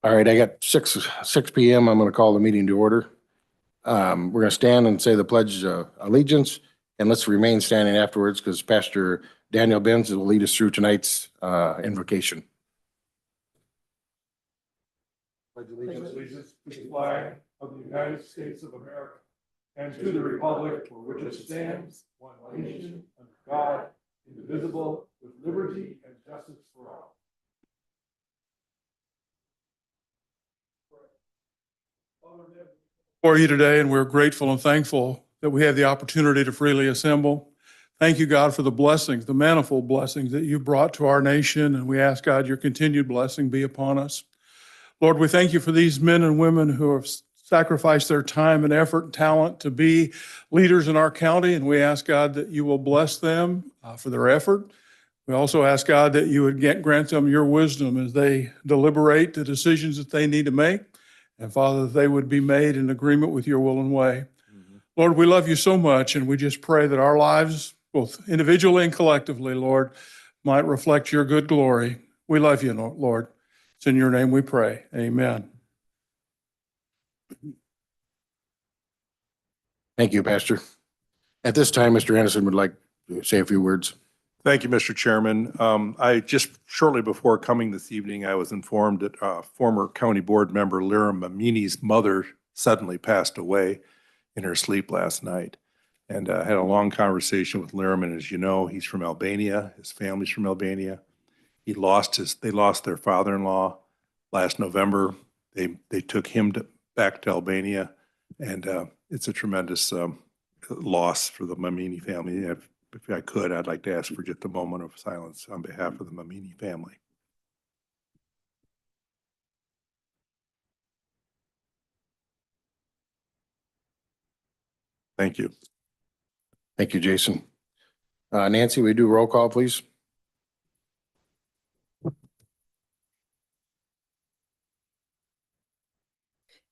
All right, I got 6 p.m. I'm going to call the meeting to order. We're going to stand and say the pledge of allegiance, and let's remain standing afterwards because Pastor Daniel Benz will lead us through tonight's invocation. Pledge allegiance to the flag of the United States of America and to the republic for which it stands, one nation, under God, indivisible, with liberty and justice for all. For you today, and we're grateful and thankful that we have the opportunity to freely assemble. Thank you, God, for the blessings, the manifold blessings that you brought to our nation, and we ask, God, your continued blessing be upon us. Lord, we thank you for these men and women who have sacrificed their time and effort and talent to be leaders in our county, and we ask, God, that you will bless them for their effort. We also ask, God, that you would grant them your wisdom as they deliberate the decisions that they need to make. And Father, that they would be made in agreement with your will and way. Mm-hmm. Lord, we love you so much, and we just pray that our lives, both individually and collectively, Lord, might reflect your good glory. We love you, Lord. It's in your name we pray. Amen. Thank you, Pastor. At this time, Mr. Anderson would like to say a few words. Thank you, Mr. Chairman. I just shortly before coming this evening, I was informed that former county board member Lyra Mamini's mother suddenly passed away in her sleep last night. And I had a long conversation with Lyra, and as you know, he's from Albania. His family's from Albania. They lost their father-in-law last November. They took him back to Albania, and it's a tremendous loss for the Mamini family. If I could, I'd like to ask for just a moment of silence on behalf of the Mamini family. Thank you. Thank you, Jason. Nancy, we do roll call, please?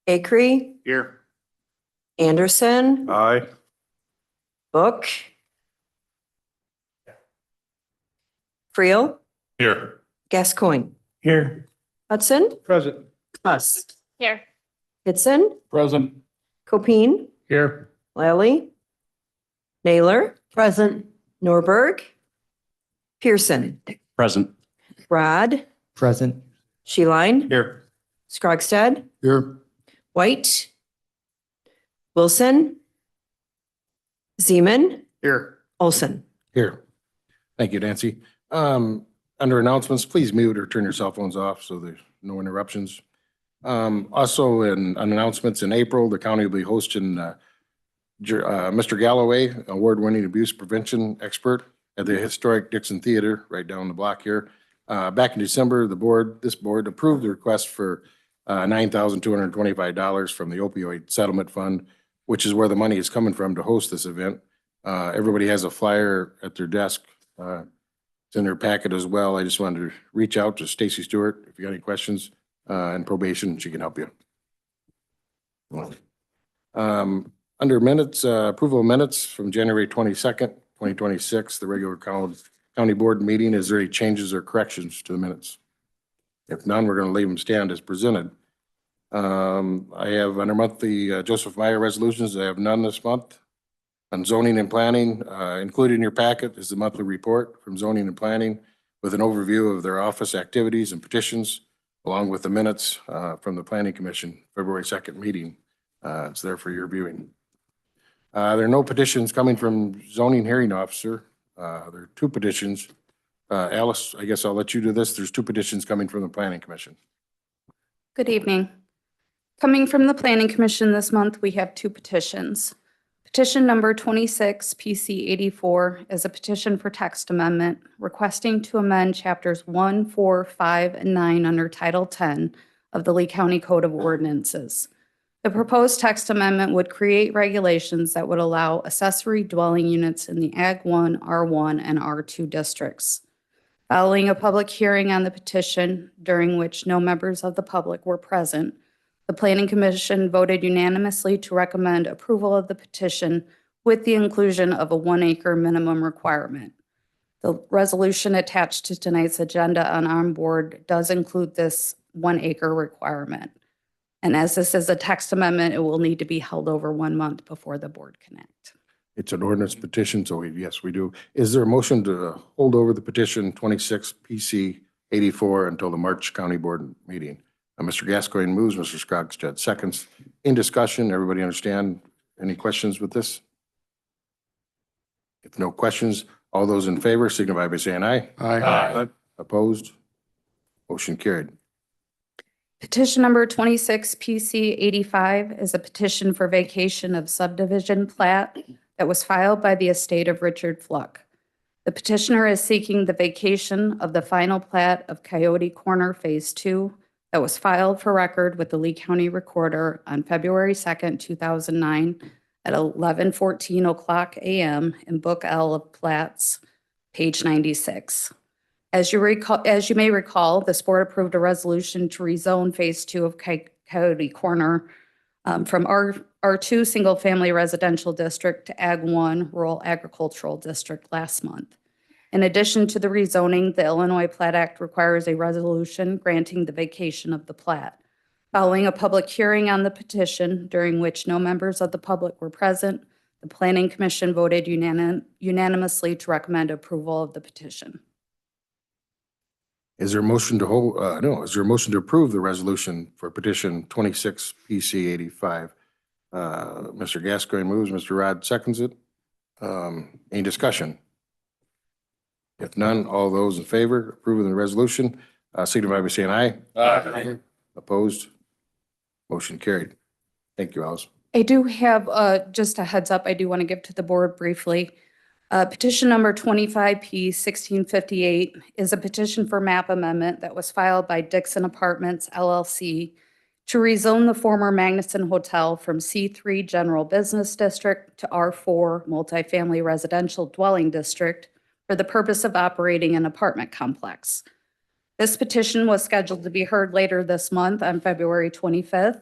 Acree. Here. Anderson. Aye. Book. Creel. Here. Gascoigne. Here. Hudson. Present. Huss. Here. Hitson. Present. Copine. Here. Lally. Naylor. Present. Norberg. Pearson. Present. Rod. Present. Sheline. Here. Scrogstad. Here. White. Wilson. Zeman. Here. Olson. Here. Thank you, Nancy. Under announcements, please mute or turn your cell phones off so there's no interruptions. Also on announcements in April, the county will be hosting Mr. Galloway, award-winning abuse prevention expert at the historic Dixon Theater right down the block here. Back in December, this board approved the request for $9,225 from the opioid settlement fund, which is where the money is coming from to host this event. Everybody has a flyer at their desk. It's in their packet as well. I just wanted to reach out to Stacy Stewart. If you got any questions and probation, she can help you. Under minutes, approval of minutes from January 22nd, 2026, the regular county board meeting. Is there any changes or corrections to the minutes? If none, we're going to leave them stand as presented. I have under monthly Joseph Meyer resolutions. I have none this month. On zoning and planning, included in your packet is the monthly report from zoning and planning with an overview of their office activities and petitions, along with the minutes from the Planning Commission February 2nd meeting. It's there for your viewing. There are no petitions coming from zoning hearing officer. There are 2 petitions. Alice, I guess I'll let you do this. There's 2 petitions coming from the Planning Commission. Good evening. Coming from the Planning Commission this month, we have 2 petitions. Petition number 26 PC 84 is a petition for text amendment requesting to amend chapters 1, 4, 5, and 9 under Title 10 of the Lee County Code of Ordinances. The proposed text amendment would create regulations that would allow accessory dwelling units in the Ag 1, R1, and R2 districts. Following a public hearing on the petition, during which no members of the public were present, the Planning Commission voted unanimously to recommend approval of the petition with the inclusion of a 1-acre minimum requirement. The resolution attached to tonight's agenda on board does include this 1 acre requirement. And as this is a text amendment, it will need to be held over 1 month before the board can act. It's an ordinance petition, so yes, we do. Is there a motion to hold over the petition 26 PC 84 until the March County Board meeting? Mr. Gascoigne moves, Mr. Skogstad seconds. In discussion, everybody understand? Any questions with this? If no questions, all those in favor signify by saying aye. Aye. Opposed? Motion carried. Petition number 26 PC 85 is a petition for vacation of subdivision plat that was filed by the estate of Richard Fluck. The petitioner is seeking the vacation of the final plat of Coyote Corner Phase 2 that was filed for record with the Lee County Recorder on February 2nd, 2009 at 11:14 a.m. in Book L of Plats, page 96. As you may recall, this board approved a resolution to rezone Phase 2 of Coyote Corner from R2 Single Family Residential District to Ag 1 Rural Agricultural District last month. In addition to the rezoning, the Illinois Plat Act requires a resolution granting the vacation of the plat. Following a public hearing on the petition, during which no members of the public were present, the Planning Commission voted unanimously to recommend approval of the petition. Is there a motion to hold, is there a motion to approve the resolution for petition 26 PC 85? Mr. Gascoigne moves, Mr. Rod seconds it. Any discussion? If none, all those in favor approving the resolution, signify by saying aye. Aye. Opposed? Motion carried. Thank you, Alice. I do have just a heads up I do want to give to the board briefly. Petition number 25P 1658 is a petition for map amendment that was filed by Dixon Apartments LLC to rezone the former Magnuson Hotel from C3 General Business District to R4 Multifamily Residential Dwelling District for the purpose of operating an apartment complex. This petition was scheduled to be heard later this month on February 25th.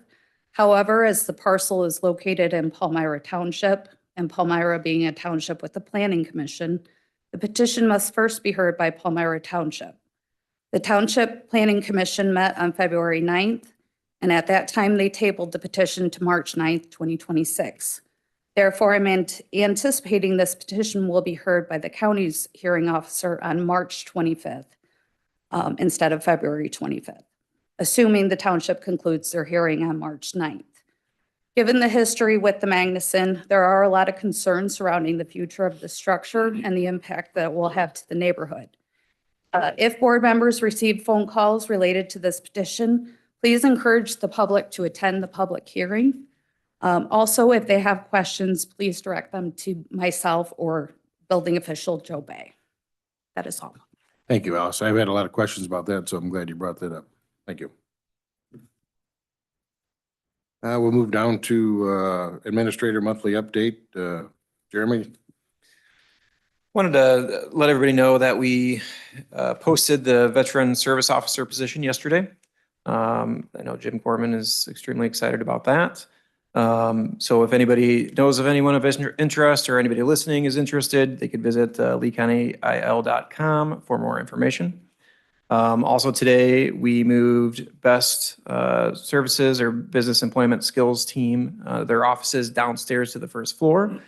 However, as the parcel is located in Palmyra Township, and Palmyra being a township with the Planning Commission, the petition must first be heard by Palmyra Township. The Township Planning Commission met on February 9th, and at that time they tabled the petition to March 9th, 2026. Therefore, I'm anticipating this petition will be heard by the county's hearing officer on March 25th instead of February 25th, assuming the township concludes their hearing on March 9th. Given the history with the Magnuson, there are a lot of concerns surrounding the future of the structure and the impact that it will have to the neighborhood. If board members receive phone calls related to this petition, please encourage the public to attend the public hearing. Also, if they have questions, please direct them to myself or building official Joe Bay. That is all. Thank you, Alice. I've had a lot of questions about that, so I'm glad you brought that up. Thank you. We'll move down to Administrator Monthly Update. Jeremy? Wanted to let everybody know that we posted the Veteran Service Officer position yesterday. I know Jim Corman is extremely excited about that. So if anybody knows of anyone of interest or anybody listening is interested, they could visit leecountyil.com for more information. Also today, we moved Best Services or Business Employment Skills Team, their offices downstairs to the first floor,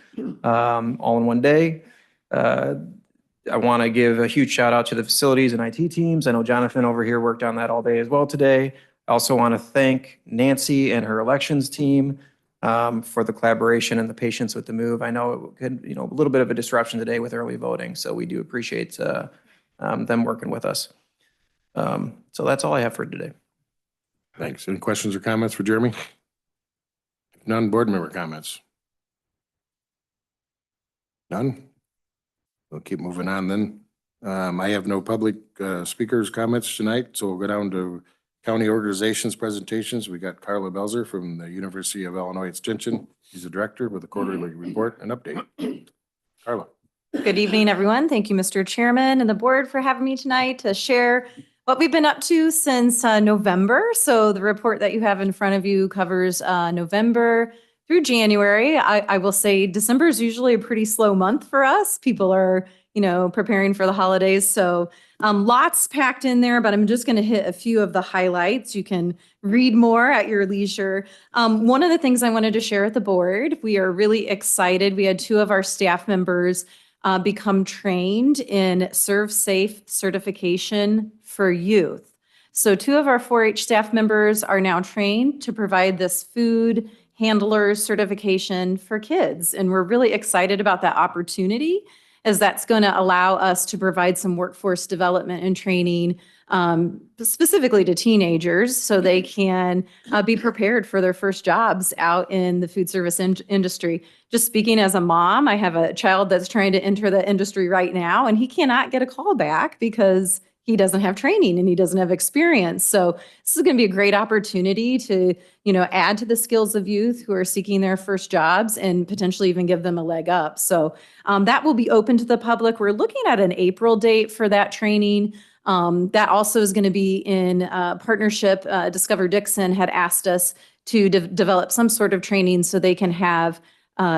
all in one day. I want to give a huge shout out to the facilities and IT teams. I know Jonathan over here worked on that all day as well today. I also want to thank Nancy and her elections team for the collaboration and the patience with the move. I know it could, a little bit of a disruption today with early voting, so we do appreciate them working with us. So that's all I have for today. Thanks. Any questions or comments for Jeremy? None. Board member comments? None? We'll keep moving on then. I have no public speakers comments tonight, so we'll go down to county organizations presentations. We got Carla Belzer from the University of Illinois Extension. She's the director with a quarterly report and update. Carla. Good evening, everyone. Thank you, Mr. Chairman and the board for having me tonight to share what we've been up to since November. So the report that you have in front of you covers November through January. I will say December is usually a pretty slow month for us. People are preparing for the holidays. So lots packed in there, but I'm just going to hit a few of the highlights. You can read more at your leisure. One of the things I wanted to share with the board, we are really excited. We had 2 of our staff members become trained in Serve Safe certification for youth. So 2 of our 4-H staff members are now trained to provide this food handler certification for kids. And we're really excited about that opportunity, as that's going to allow us to provide some workforce development and training specifically to teenagers so they can be prepared for their first jobs out in the food service industry. Just speaking as a mom, I have a child that's trying to enter the industry right now, and he cannot get a call back because he doesn't have training and he doesn't have experience. So this is going to be a great opportunity to, add to the skills of youth who are seeking their first jobs and potentially even give them a leg up. So that will be open to the public. We're looking at an April date for that training. That also is going to be in partnership. Discover Dixon had asked us to develop some sort of training so they can have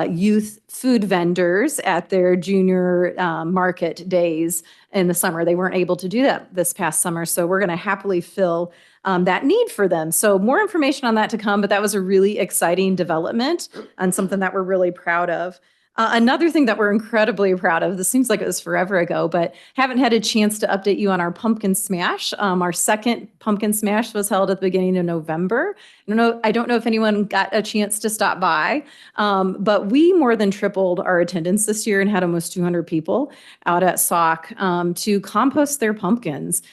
youth food vendors at their junior market days in the summer. They weren't able to do that this past summer, so we're going to happily fill that need for them. So more information on that to come, but that was a really exciting development and something that we're really proud of. Another thing that we're incredibly proud of, this seems like it was forever ago, but haven't had a chance to update you on our pumpkin smash. Our second pumpkin smash was held at the beginning of November. I don't know if anyone got a chance to stop by, but we more than tripled our attendance this year and had almost 200 people out at SAWC to compost their pumpkins.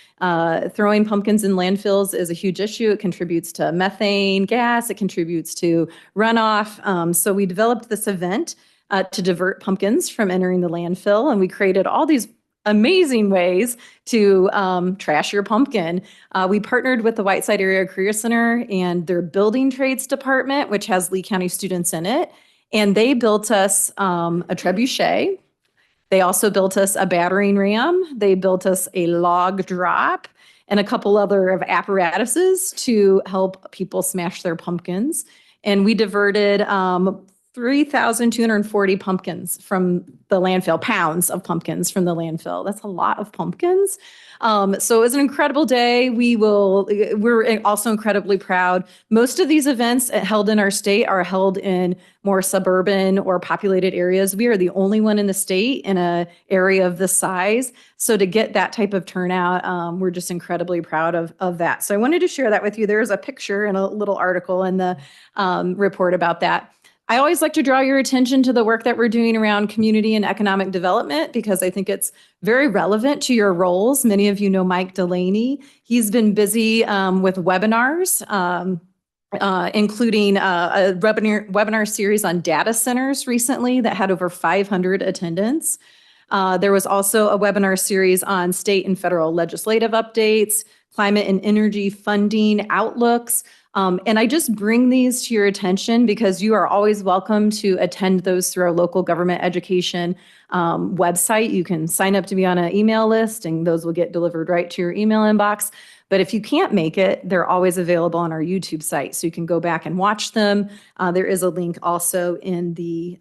Throwing pumpkins in landfills is a huge issue. It contributes to methane gas. It contributes to runoff. So we developed this event to divert pumpkins from entering the landfill. And we created all these amazing ways to trash your pumpkin. We partnered with the Whiteside Area Career Center and their building trades department, which has Lee County students in it. And they built us a trebuchet. They also built us a battering ram. They built us a log drop and a couple other of apparatuses to help people smash their pumpkins. And we diverted 3,240 pumpkins from the landfill, pounds of pumpkins from the landfill. That's a lot of pumpkins. So it was an incredible day. We're also incredibly proud. Most of these events held in our state are held in more suburban or populated areas. We are the only one in the state in an area of this size. So to get that type of turnout, we're just incredibly proud of that. So I wanted to share that with you. There's a picture and a little article in the report about that. I always like to draw your attention to the work that we're doing around community and economic development because I think it's very relevant to your roles. Many of you know Mike Delaney. He's been busy with webinars, including a webinar series on data centers recently that had over 500 attendants. There was also a webinar series on state and federal legislative updates, climate and energy funding outlooks. And I just bring these to your attention because you are always welcome to attend those through our local government education website. You can sign up to be on an email list and those will get delivered right to your email inbox. But if you can't make it, they're always available on our YouTube site. So you can go back and watch them. There is a link also in the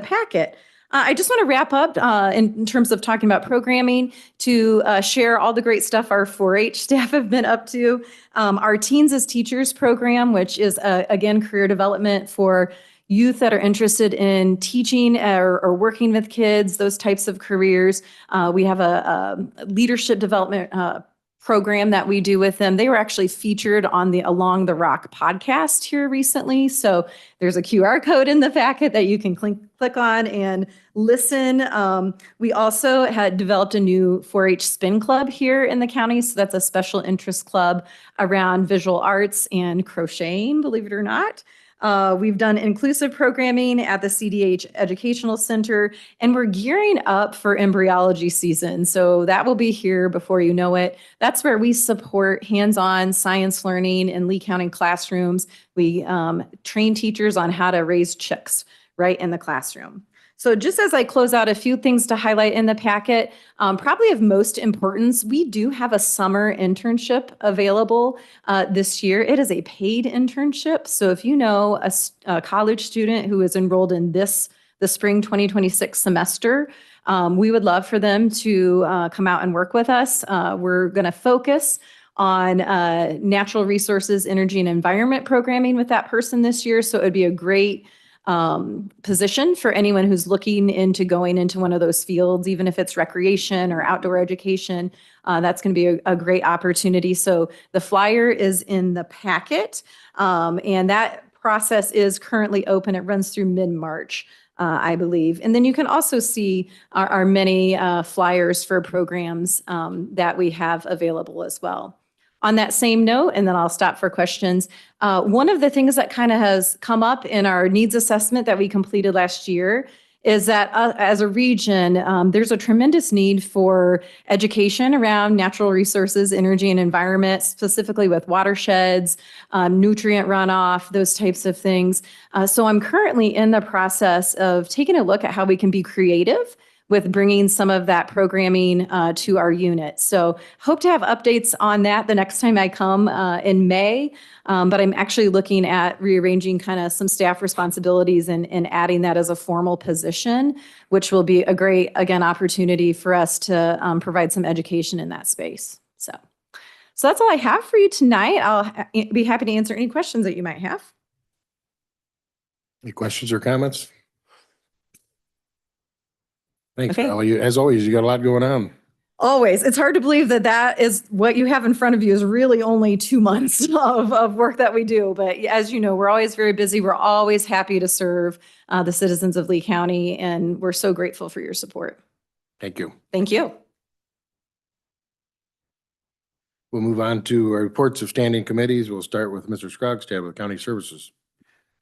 packet. I just want to wrap up in terms of talking about programming to share all the great stuff our 4-H staff have been up to. Our Teens as Teachers program, which is, again, career development for youth that are interested in teaching or working with kids, those types of careers. We have a leadership development program that we do with them. They were actually featured on the Along the Rock podcast here recently. So there's a QR code in the packet that you can click on and listen. We also had developed a new 4-H spin club here in the county. So that's a special interest club around visual arts and crocheting, believe it or not. We've done inclusive programming at the CDH Educational Center, and we're gearing up for embryology season. So that will be here before you know it. That's where we support hands-on science learning in Lee County classrooms. We train teachers on how to raise chicks right in the classroom. So just as I close out, a few things to highlight in the packet, probably of most importance, we do have a summer internship available this year. It is a paid internship. So if you know a college student who is enrolled in this the spring 2026 semester. We would love for them to come out and work with us. We're going to focus on natural resources, energy, and environment programming with that person this year. So it would be a great position for anyone who's looking into going into one of those fields, even if it's recreation or outdoor education. That's going to be a great opportunity. So the flyer is in the packet, and that process is currently open. It runs through mid-March. I believe. And then you can also see our many flyers for programs that we have available as well. On that same note, and then I'll stop for questions, one of the things that kind of has come up in our needs assessment that we completed last year is that as a region, there's a tremendous need for education around natural resources, energy, and environment, specifically with watersheds, nutrient runoff, those types of things. So I'm currently in the process of taking a look at how we can be creative with bringing some of that programming to our unit. So hope to have updates on that the next time I come in May. But I'm actually looking at rearranging kind of some staff responsibilities and adding that as a formal position, which will be a great, again, opportunity for us to provide some education in that space. So that's all I have for you tonight. I'll be happy to answer any questions that you might have. Any questions or comments? Thanks, Okay. Val. As always, you got a lot going on. Always. It's hard to believe that that is what you have in front of you is really only 2 months of work that we do. But as you know, we're always very busy. We're always happy to serve the citizens of Lee County, and we're so grateful for your support. Thank you. Thank you. We'll move on to our reports of standing committees. We'll start with Mr. Scrogstad with County Services.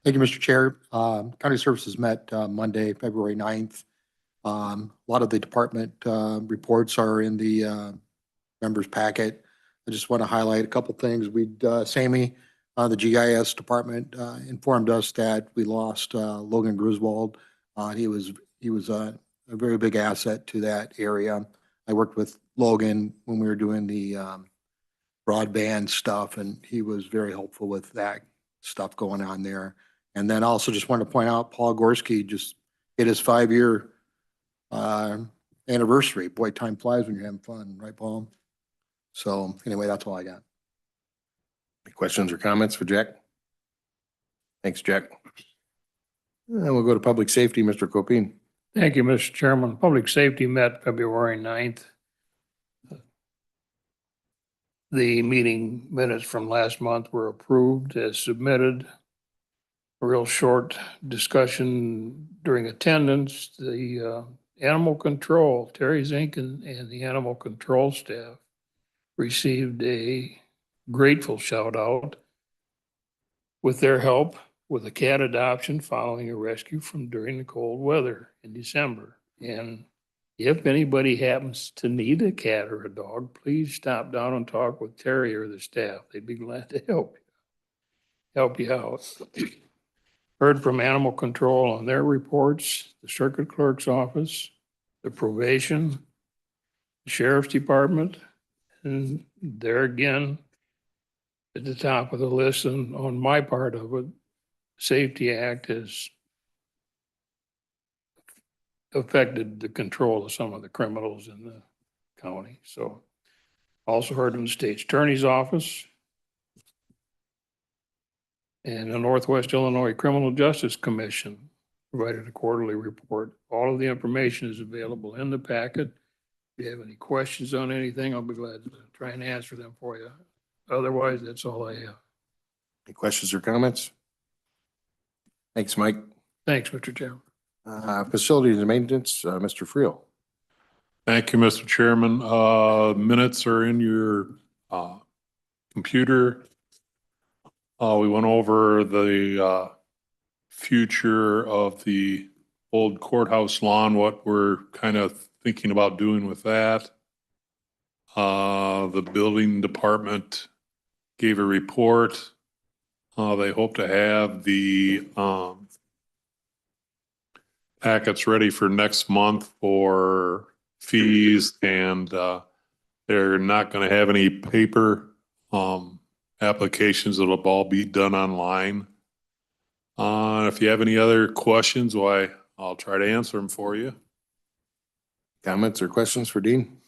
Thank you, Mr. Chair. County Services met Monday, February 9th. A lot of the department reports are in the members packet. I just want to highlight a couple things. Sammy, the GIS department, informed us that we lost Logan Griswold. He was a very big asset to that area. I worked with Logan when we were doing the broadband stuff, and he was very helpful with that stuff going on there. And then also just wanted to point out, Paul Gorski just hit his 5-year anniversary. Boy, time flies when you're having fun, right, Paul? So anyway, that's all I got. Any questions or comments for Jack? Thanks, Jack. And we'll go to Public Safety, Mr. Copine. Thank you, Mr. Chairman. Public Safety met February 9th. The meeting minutes from last month were approved as submitted. A real short discussion during attendance. The animal control, Terry Zink and the animal control staff received a grateful shout out with their help with a cat adoption following a rescue from during the cold weather in December. And if anybody happens to need a cat or a dog, please stop down and talk with Terry or the staff. They'd be glad to help you out. Heard from animal control on their reports, the circuit clerk's office, the probation, the sheriff's department, and there again, at the top of the list and on my part of it, Safety Act has affected the control of some of the criminals in the county. So also heard from the state's attorney's office and the Northwest Illinois Criminal Justice Commission provided a quarterly report. All of the information is available in the packet. If you have any questions on anything, I'll be glad to try and answer them for you. Otherwise, that's all I have. Any questions or comments? Thanks, Mike. Thanks, Mr. Chairman. Facilities and Maintenance, Mr. Friel. Thank you, Mr. Chairman. Minutes are in your computer. We went over the future of the old courthouse lawn, what we're kind of thinking about doing with that. The building department gave a report. They hope to have the packets ready for next month for fees, and they're not going to have any paper applications. It'll all be done online. If you have any other questions, why, I'll try to answer them for you. Comments or questions for Dean?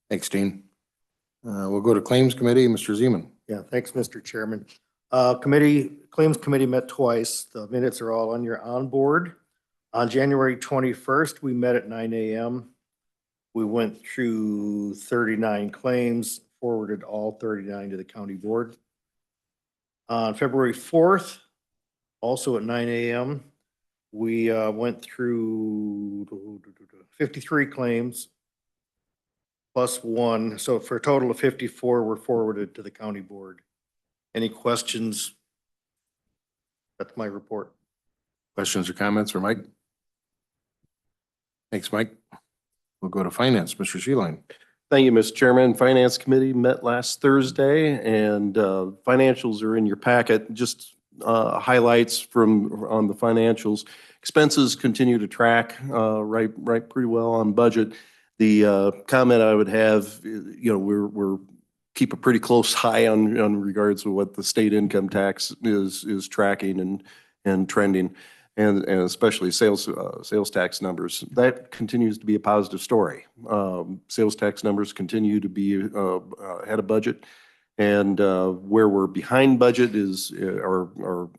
Thanks, Dean. We'll go to Claims Committee, Mr. Zeman. Yeah, thanks, Mr. Chairman. Claims Committee met twice. The minutes are all on your onboard. On January 21st, we met at 9 a.m. We went through 39 claims, forwarded all 39 to the county board. On February 4th, also at 9 a.m., we went through 53 claims plus one. So for a total of 54 were forwarded to the county board. Any questions? That's my report. Questions or comments for Mike? Thanks, Mike. We'll go to Finance, Mr. Sheeline. Thank you, Mr. Chairman. Finance Committee met last Thursday and financials are in your packet. Just highlights on the financials. Expenses continue to track right pretty well on budget. The comment I would have, we're keep a pretty close eye on regards to what the state income tax is tracking and trending. And especially sales tax numbers. That continues to be a positive story. Sales tax numbers continue to be ahead of budget. And where we're behind budget is our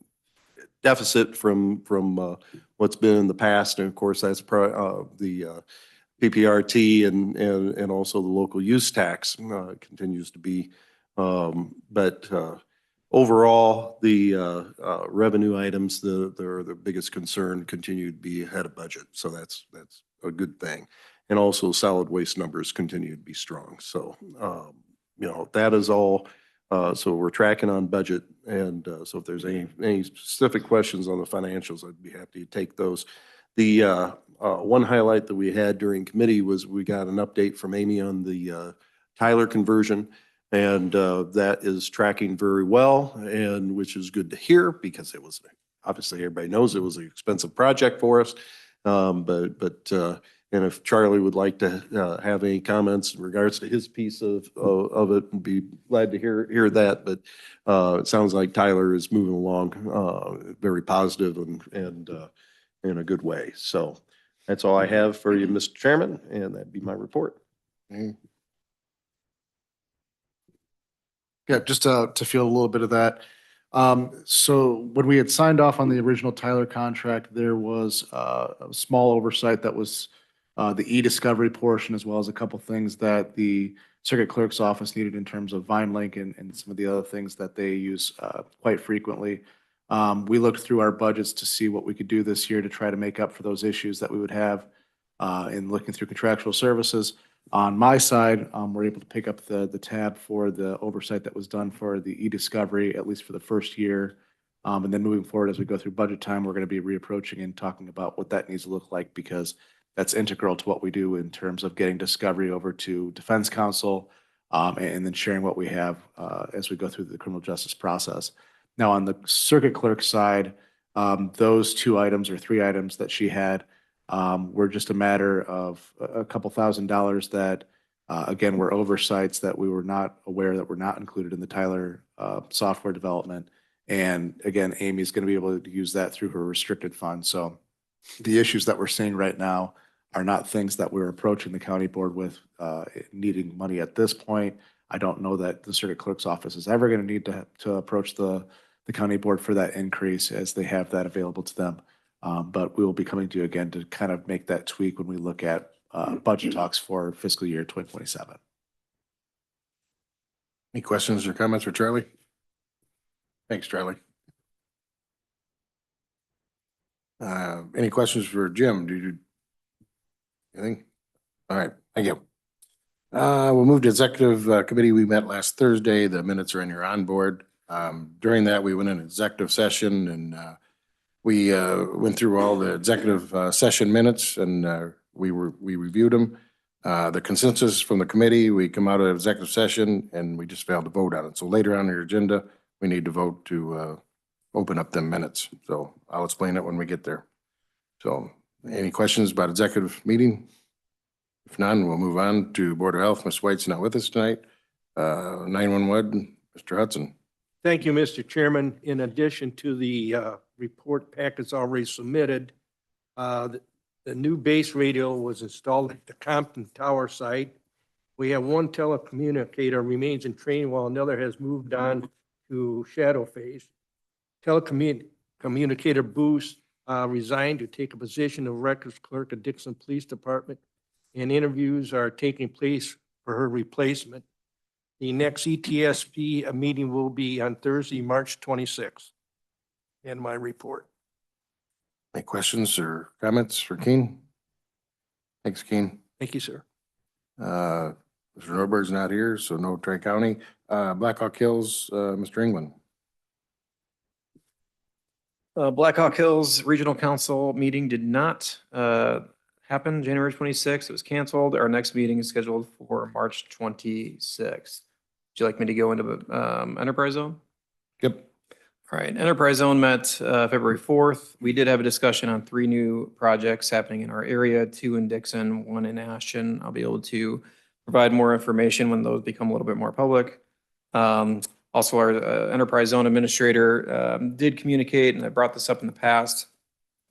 deficit from what's been in the past. And of course, that's the PPRT and also the local use tax continues to be. But overall, the revenue items, the biggest concern, continue to be ahead of budget. So that's a good thing. And also solid waste numbers continue to be strong. So, that is all. So we're tracking on budget. And so if there's any specific questions on the financials, I'd be happy to take those. The one highlight that we had during committee was we got an update from Amy on the Tyler conversion. And that is tracking very well, and which is good to hear because it was obviously everybody knows it was an expensive project for us. And if Charlie would like to have any comments in regards to his piece of it, I'd be glad to hear that. But it sounds like Tyler is moving along very positive and in a good way. So that's all I have for you, Mr. Chairman, and that'd be my report. Yeah, just to feel a little bit of that. So when we had signed off on the original Tyler contract, there was a small oversight that was the e-discovery portion, as well as a couple things that the circuit clerk's office needed in terms of VineLink and some of the other things that they use quite frequently. We looked through our budgets to see what we could do this year to try to make up for those issues that we would have in looking through contractual services. On my side, we're able to pick up the tab for the oversight that was done for the e-discovery, at least for the first year. And then moving forward, as we go through budget time, we're going to be reapproaching and talking about what that needs to look like, because that's integral to what we do in terms of getting discovery over to Defense Council and then sharing what we have as we go through the criminal justice process. Now, on the circuit clerk side, those two items or three items that she had were just a matter of a couple $1,000s that, again, were oversights that we were not aware that were not included in the Tyler software development. And again, Amy's going to be able to use that through her restricted fund. So the issues that we're seeing right now are not things that we're approaching the county board with needing money at this point. I don't know that the circuit clerk's office is ever going to need to approach the county board for that increase, as they have that available to them. But we will be coming to you again to kind of make that tweak when we look at budget talks for fiscal year 2027. Any questions or comments for Charlie? Thanks, Charlie. Any questions for Jim? Do you anything? All right, thank you. We'll move to executive committee. We met last Thursday. The minutes are in your onboard. During that, we went in executive session and we went through all the executive session minutes and we reviewed them. The consensus from the committee, we come out of executive session and we just failed to vote on it. So later on your agenda, we need to vote to open up the minutes. So I'll explain it when we get there. So any questions about executive meeting? If none, we'll move on to Board of Health. Ms. White's not with us tonight. 911, Mr. Hudson. Thank you, Mr. Chairman. In addition to the report packets already submitted, The new base radio was installed at the Compton Tower site. We have one telecommunicator remains in training while another has moved on to shadow phase. Communicator Booth resigned to take a position of records clerk at Dixon Police Department, and interviews are taking place for her replacement. The next ETSP meeting will be on Thursday, March 26th. And my report. Any questions or comments for Keen? Thanks, Keen. Thank you, sir. Mr. Norberg's not here, so no Tri-County. Blackhawk Hills, Mr. England. Blackhawk Hills Regional Council meeting did not happen January 26th. It was canceled. Our next meeting is scheduled for March 26th. Would you like me to go into Enterprise Zone? Yep. All right, Enterprise Zone met February 4th. We did have a discussion on 3 new projects happening in our area, 2 in Dixon, 1 in Ashton. I'll be able to provide more information when those become a little bit more public. Also, our Enterprise Zone Administrator did communicate, and I brought this up in the past.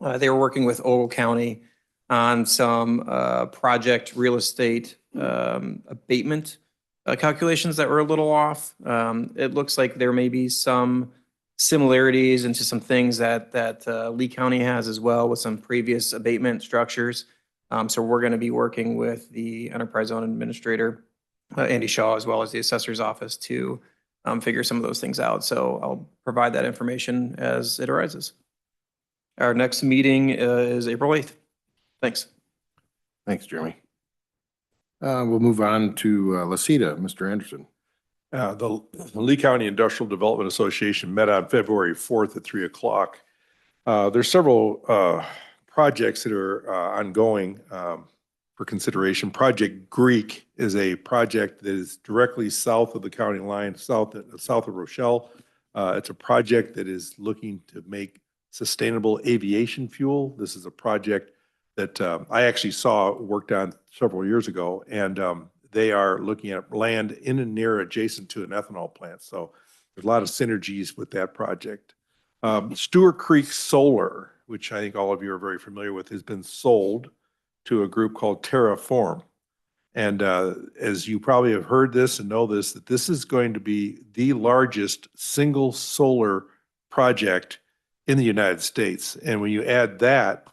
They were working with Ogle County on some project real estate abatement calculations that were a little off. It looks like there may be some similarities into some things that Lee County has as well with some previous abatement structures. So we're going to be working with the Enterprise Zone Administrator, Andy Shaw, as well as the Assessor's Office to figure some of those things out. So I'll provide that information as it arises. Our next meeting is April 8th. Thanks. Thanks, Jeremy. We'll move on to Laceda, Mr. Anderson. The Lee County Industrial Development Association met on February 4th at 3:00. There's several projects that are ongoing for consideration. Project Greek is a project that is directly south of the county line, south of Rochelle. It's a project that is looking to make sustainable aviation fuel. This is a project that I actually saw worked on several years ago, and they are looking at land in and near adjacent to an ethanol plant. So there's a lot of synergies with that project. Stewart Creek Solar, which I think all of you are very familiar with, has been sold to a group called Terraform. And as you probably have heard this and know this, that this is going to be the largest single solar project in the United States. And when you add that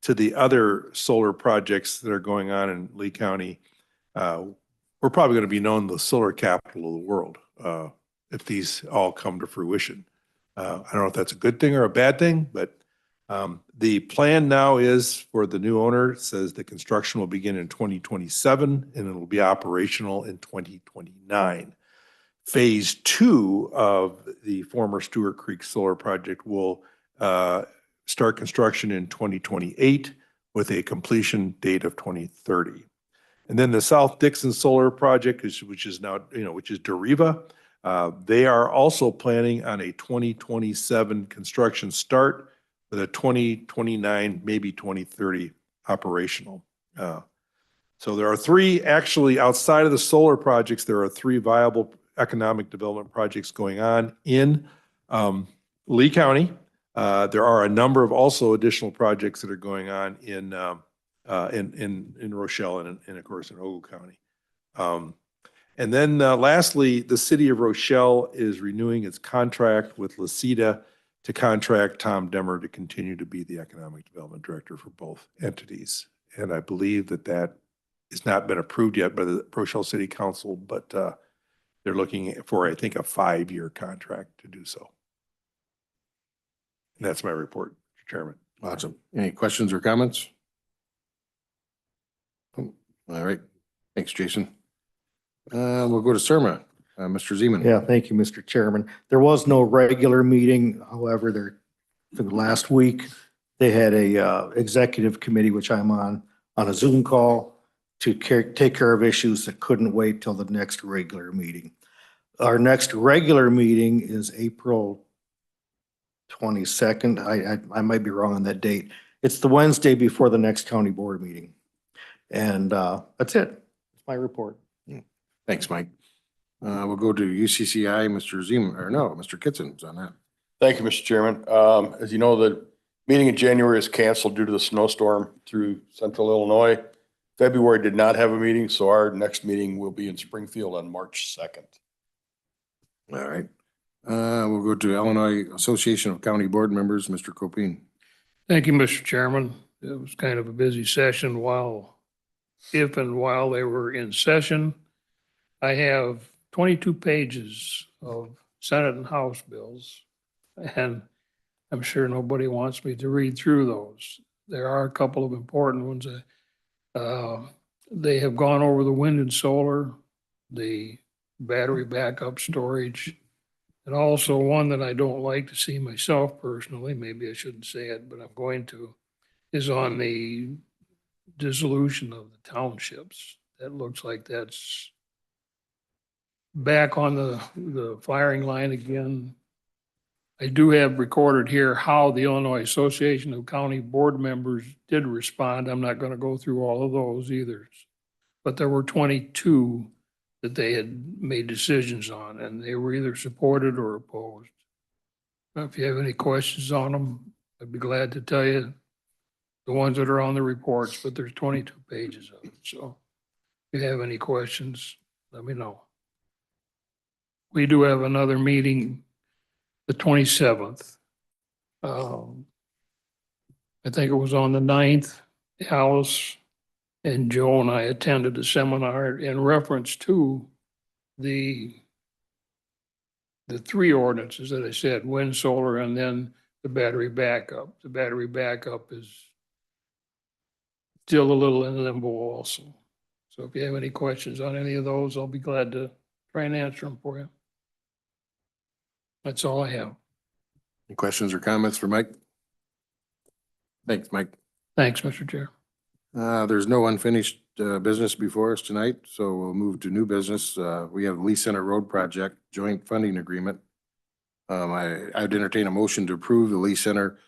to the other solar projects that are going on in Lee County, we're probably going to be known the solar capital of the world if these all come to fruition. I don't know if that's a good thing or a bad thing, but the plan now is for the new owner, says the construction will begin in 2027 and it will be operational in 2029. Phase 2 of the former Stewart Creek Solar Project will start construction in 2028 with a completion date of 2030. And then the South Dixon Solar Project, which is now, which is Deriva, they are also planning on a 2027 construction start with a 2029, maybe 2030 operational. So there are 3, actually outside of the solar projects, there are 3 viable economic development projects going on in Lee County. There are a number of also additional projects that are going on in Rochelle and of course in Ogle County. And then lastly, the city of Rochelle is renewing its contract with Laceda to contract Tom Demmer to continue to be the economic development director for both entities. And I believe that has not been approved yet by the Rochelle City Council, but they're looking for, I think, a 5-year contract to do so. And that's my report, Mr. Chairman. Awesome. Any questions or comments? All right. Thanks, Jason. We'll go to Surma. Mr. Zeman. Yeah, thank you, Mr. Chairman. There was no regular meeting. However, for the last week, they had a executive committee, which I'm on a Zoom call to take care of issues that couldn't wait till the next regular meeting. Our next regular meeting is April 22nd. I might be wrong on that date. It's the Wednesday before the next county board meeting. And that's it. That's my report. Thanks, Mike. We'll go to UCCI, Mr. Zeman, or no, Mr. Kitsen's on that. Thank you, Mr. Chairman. As you know, the Meeting in January is canceled due to the snowstorm through central Illinois. February did not have a meeting, so our next meeting will be in Springfield on March 2nd. All right. We'll go to Illinois Association of County Board Members, Mr. Copine. Thank you, Mr. Chairman. It was kind of a busy session while they were in session. I have 22 pages of Senate and House bills, and I'm sure nobody wants me to read through those. There are a couple of important ones. They have gone over the wind and solar, the battery backup storage, and also one that I don't like to see myself personally, maybe I shouldn't say it, but I'm going to, is on the dissolution of the townships. That looks like that's back on the firing line again. I do have recorded here how the Illinois Association of County Board Members did respond. I'm not going to go through all of those either. But there were 22 that they had made decisions on, and they were either supported or opposed. If you have any questions on them, I'd be glad to tell you the ones that are on the reports, but there's 22 pages of it. So if you have any questions, let me know. We do have another meeting the 27th. I think it was on the 9th. Alice and Joe and I attended a seminar in reference to the three ordinances that I said, wind, solar, and then the battery backup. The battery backup is still a little in limbo also. So if you have any questions on any of those, I'll be glad to try and answer them for you. That's all I have. Any questions or comments for Mike? Thanks, Mike. Thanks, Mr. Chair. There's no unfinished business before us tonight, so we'll move to new business. We have Lee Center Road Project Joint Funding Agreement. I'd entertain a motion to approve the Lee Center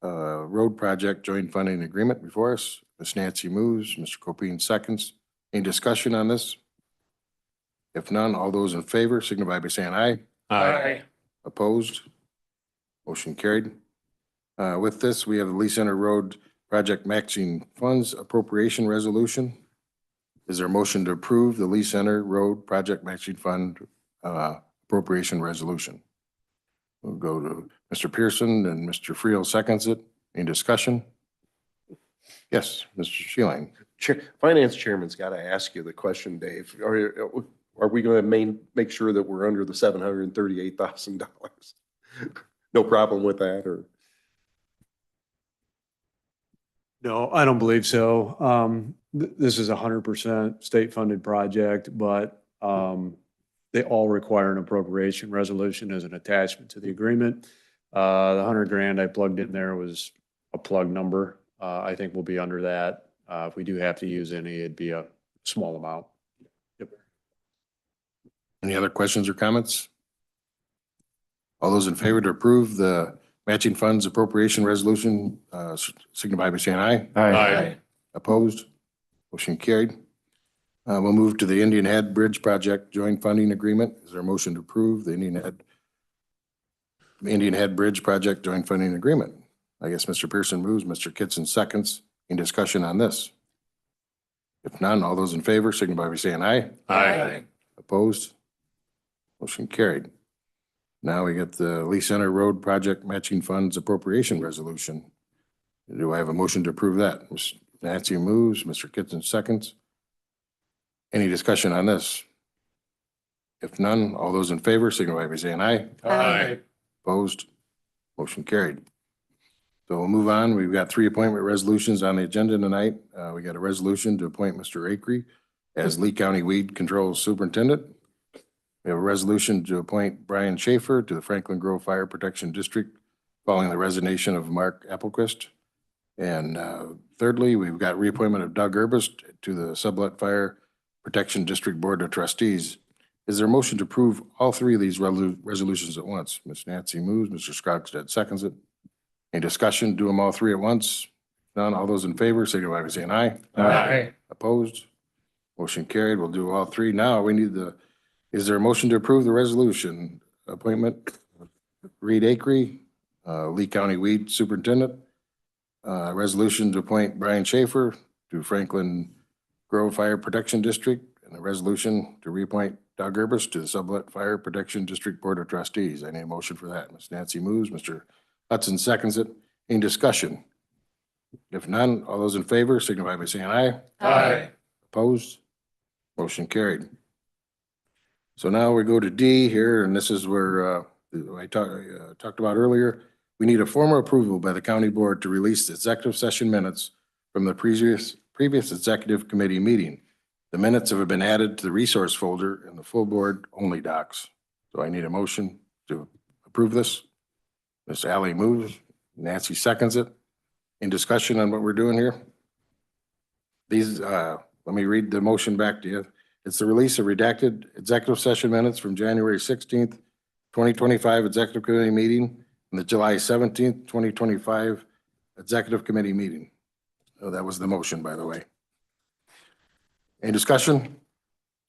Road Project Joint Funding Agreement before us. Ms. Nancy moves, Mr. Copine seconds. Any discussion on this? If none, all those in favor signify by saying aye. Aye. Opposed? Motion carried. With this, we have the Lee Center Road Project Matching Funds Appropriation Resolution. Is there a motion to approve the Lee Center Road Project Matching Fund Appropriation Resolution? We'll go to Mr. Pearson and Mr. Friel seconds it. Any discussion? Yes, Mr. Sheeling. Finance Chairman's got to ask you the question, Dave. Are we going to make sure that we're under the $738,000? No problem with that, or? No, I don't believe so. This is a 100% state-funded project, but they all require an appropriation resolution as an attachment to the agreement. The 100 grand I plugged in there was a plug number. I think we'll be under that. If we do have to use any, it'd be a small amount. Yep. Any other questions or comments? All those in favor to approve the matching funds appropriation resolution, signify by saying aye. Aye. Opposed? Motion carried. We'll move to the Indian Head Bridge Project Joint Funding Agreement. Is there a motion to approve the Indian Head Bridge Project Joint Funding Agreement? I guess Mr. Pearson moves, Mr. Kitson seconds. Any discussion on this? If none, all those in favor signify by saying aye. Aye. Opposed? Motion carried. Now we get the Lee Center Road Project Matching Funds Appropriation Resolution. Do I have a motion to approve that? Ms. Nancy moves, Mr. Kitson seconds. Any discussion on this? If none, all those in favor signify by saying aye. Aye. Opposed? Motion carried. So we'll move on. We've got 3 appointment resolutions on the agenda tonight. We got a resolution to appoint Mr. Acree as Lee County Weed Control Superintendent. We have a resolution to appoint Brian Schaefer to the Franklin Grove Fire Protection District following the resignation of Mark Applequist. And thirdly, we've got reappointment of Doug Urbist to the Sublet Fire Protection District Board of Trustees. Is there a motion to approve all 3 of these resolutions at once? Ms. Nancy moves, Mr. Scroggstead seconds it. Any discussion? Do them all 3 at once? None. All those in favor signify by saying aye. Aye. Opposed? Motion carried. We'll do all 3. Now we need is there a motion to approve the resolution appointment? Reed Acree, Lee County Weed Superintendent. Resolution to appoint Brian Schaefer to Franklin Grove Fire Protection District, and a resolution to reappoint Doug Gerbis to the Sublette Fire Protection District Board of Trustees. I need a motion for that. Ms. Nancy moves, Mr. Hudson seconds it. Any discussion? If none, all those in favor signify by saying aye. Aye. Opposed? Motion carried. So now we go to D here, and this is where I talked about earlier. We need a formal approval by the county board to release the executive session minutes from the previous executive committee meeting. The minutes have been added to the resource folder in the full board only docs. So I need a motion to approve this. Ms. Alley moves, Nancy seconds it. In discussion on what we're doing here? These, let me read the motion back to you. It's the release of redacted executive session minutes from January 16th, 2025 executive committee meeting and the July 17th, 2025 executive committee meeting. Oh, that was the motion, by the way. Any discussion?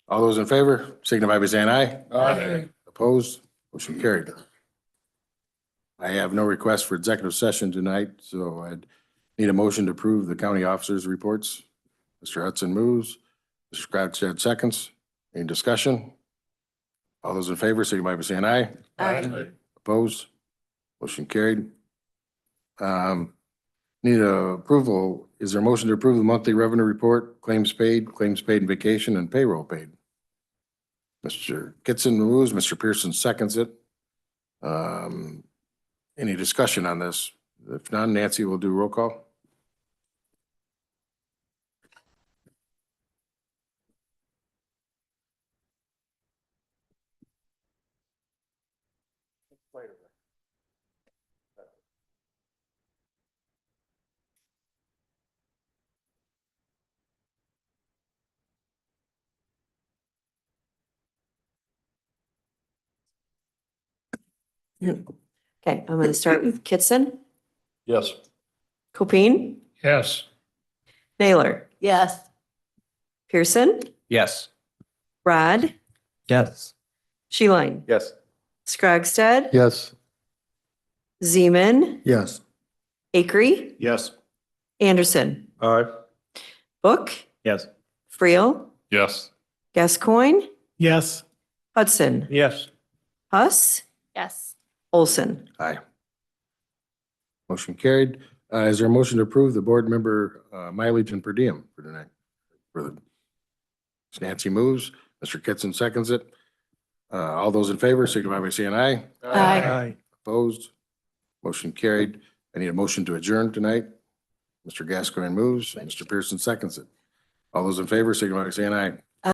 All those in favor signify by saying aye. Aye. Opposed? Motion carried. I have no request for executive session tonight, so I'd need a motion to approve the county officers' reports. Mr. Hudson moves. Mr. Scratchad seconds. Any discussion? All those in favor signify by saying aye. Aye. Opposed? Motion carried. Need a approval. Is there a motion to approve the monthly revenue report, claims paid in vacation, and payroll paid? Mr. Kitson moves, Mr. Pearson seconds it. Any discussion on this? If not, Nancy will do roll call. Okay, I'm going to start with Kitson, Yes. Copine, Yes. Naylor, Yes. Pearson, Yes. Rod, Yes. Sheline, Yes. Scrogstad, Yes. Zeman, Yes. Akery, Yes. Anderson, Aye. Book, Yes. Freel, Yes. Gascoigne, Yes. Hudson, Yes. Huss, Yes. Olson. Aye. Motion carried. Is there a motion to approve the board member mileage and per diem for tonight? Ms. Nancy moves, Mr. Kitson seconds it. All those in favor signify by saying aye. Aye. Opposed? Motion carried. I need a motion to adjourn tonight. Mr. Gascoigne moves, Mr. Pearson seconds it. All those in favor signify by saying aye.